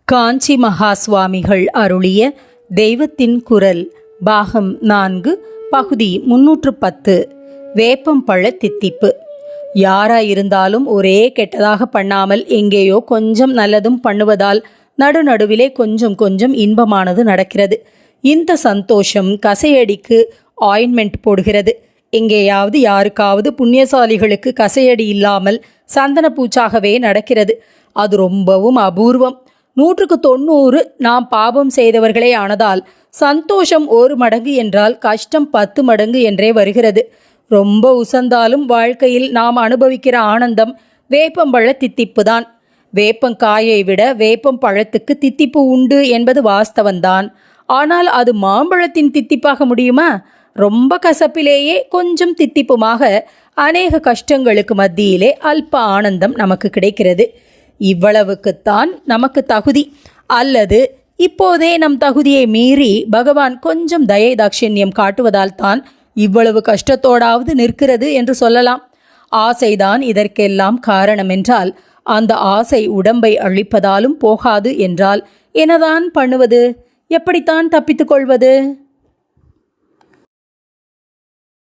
காஞ்சி மகா சுவாமிகள் அருளிய தெய்வத்தின் குரல் பாகம் 4 பகுதி 310 வேப்பம்பழ தித்திப்பு. யாராயிருந்தாலும் ஒரே கெட்டதாக பண்ணாமல் எங்கேயோ கொஞ்சம் நல்லதும் பண்ணுவதால் நடுநடுவிலே கொஞ்சம் கொஞ்சம் இன்பமானது நடக்கிறது. இந்த சந்தோஷம் கசையடிக்கு ஆயின்மெண்ட் போடுகிறது. எங்கேயாவது யாருக்காவது புண்ணியசாலிகளுக்கு கசையடி இல்லாமல் சந்தன பூச்சாகவே நடக்கிறது. அது ரொம்பவும் அபூர்வம். 100க்கு 90 நாம் பாபம் செய்தவர்களே ஆனதால் சந்தோஷம் 1 மடங்கு என்றால் கஷ்டம் 10 மடங்கு என்றே வருகிறது. ரொம்ப உசந்தாலும் வாழ்க்கையில் நாம் அனுபவிக்கிற ஆனந்தம் வேப்பம்பழ தித்திப்பு தான். வேப்பங்காயை விட வேப்பம் பழத்துக்கு தித்திப்பு உண்டு என்பது வாஸ்தவந்தான். ஆனால் அது மாம்பழத்தின் தித்திப்பாக முடியுமா? ரொம்ப கசப்பிலேயே கொஞ்சம் தித்திப்புமாக அநேக கஷ்டங்களுக்கு மத்தியிலே அல்ப ஆனந்தம் நமக்கு கிடைக்கிறது. இவ்வளவுக்குத்தான் நமக்கு தகுதி, அல்லது இப்போதே நம் தகுதியை மீறி பகவான் கொஞ்சம் தயை தாட்சிண்யம் காட்டுவதால் தான் இவ்வளவு கஷ்டத்தோடாவது நிற்கிறது என்று சொல்லலாம். ஆசைதான் இதற்கெல்லாம் காரணம் என்றால், அந்த ஆசை உடம்பை அழிப்பதாலும் போகாது என்றால் என்னதான் பண்ணுவது? எப்படித்தான் தப்பித்துக் கொள்வது?